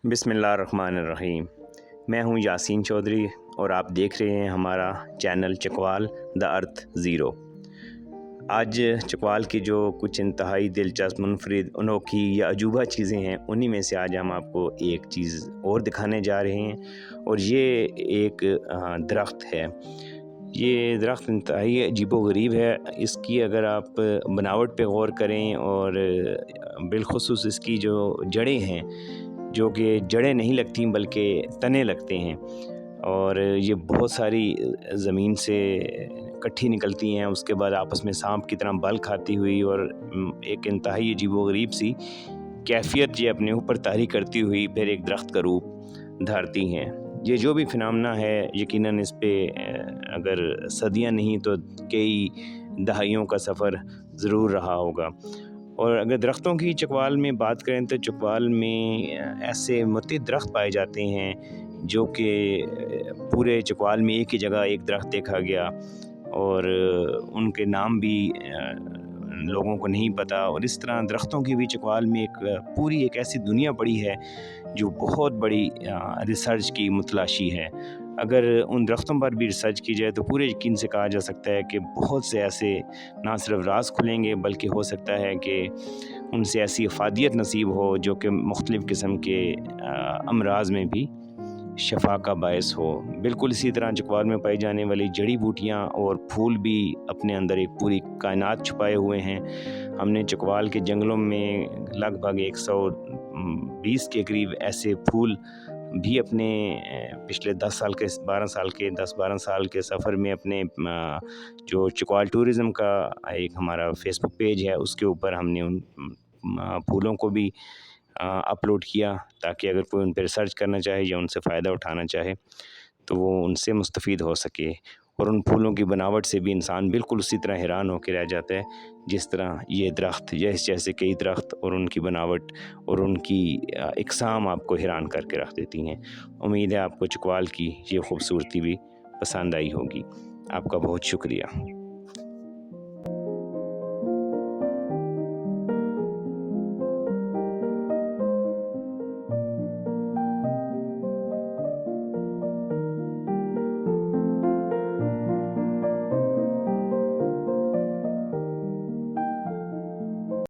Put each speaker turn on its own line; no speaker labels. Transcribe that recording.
बिस्मिल्लाहिर्रहमानिर्रहीम। मैं हूं यासीन चौधरी और आप देख रहे हैं हमारा channel Chakwal the earth zero. आज चकवाल की जो कुछ इंतहाई दिलचस्प, मुनफरिद, अनोखी या अजूबा चीज़ें हैं, उन्हीं में से आज हम आपको एक चीज़ और दिखाने जा रहे हैं और ये एक दरख्त है। ये दरख्त इंतहाई अजीबो-गरीब है। इसकी अगर आप बनावट पे गौर करें और बिलख़ुसूस इसकी जो जड़ें हैं, जो कि जड़ें नहीं लगती बल्कि तने लगते हैं और ये बहुत सारी ज़मीन से इकट्ठी निकलती हैं, उसके बाद आपस में सांप की तरह बल खाती हुई और एक इंतहाई अजीबो-गरीब सी कैफ़ियत ये अपने ऊपर तारी करती हुई फिर एक दरख्त का रूप धारती हैं। ये जो भी फिनोमेना है, यकीनन इस पे अगर सदियां नहीं तो कई दहाइयों का सफ़र ज़रूर रहा होगा। और अगर दरख्तों की चकवाल में बात करें तो चकवाल में ऐसे मुतअद्दिद दरख्त पाए जाते हैं जो कि पूरे चकवाल में एक ही जगह एक दरख्त देखा गया और उनके नाम भी लोगों को नहीं पता। और इस तरह दरख्तों की भी चकवाल में पूरी एक ऐसी दुनिया पड़ी है जो बहुत बड़ी रिसर्च की मुतलाशी है। अगर उन दरख्तों पर भी रिसर्च की जाए तो पूरे यकीन से कहा जा सकता है कि बहुत से ऐसे ना सिर्फ राज खुलेंगे बल्कि हो सकता है कि उनसे ऐसी अफादियत नसीब हो जो कि मुख्तलिफ़ किस्म के अमराज में भी शफा का बायस हो। बिल्कुल इसी तरह चकवाल में पाई जाने वाली जड़ी बूटियाँ और फूल भी अपने अंदर एक पूरी कायनात छुपाए हुए हैं। हमने चकवाल के जंगलों में लगभग 120 के करीब ऐसे फूल भी अपने पिछले 10-12 साल के सफ़र में अपने जो चकवाल टूरिज़म का एक हमारा फेसबुक पेज है उसके ऊपर हमने उन फूलों को भी अपलोड किया, ताकि अगर कोई उन पर रिसर्च करना चाहे या उनसे फ़ायदा उठाना चाहे तो वो उनसे मुस्तफ़ीद हो सके। और उन फूलों की बनावट से भी इंसान बिल्कुल उसी तरह हैरान होकर रह जाता है जिस तरह ये दरख्त, जैसे कई दरख्त और उनकी बनावट और उनकी इक़साम आपको हैरान करके रख देती हैं। उम्मीद है आपको चकवाल की ये खूबसूरती भी पसंद आई होगी। आपका बहुत शुक्रिया।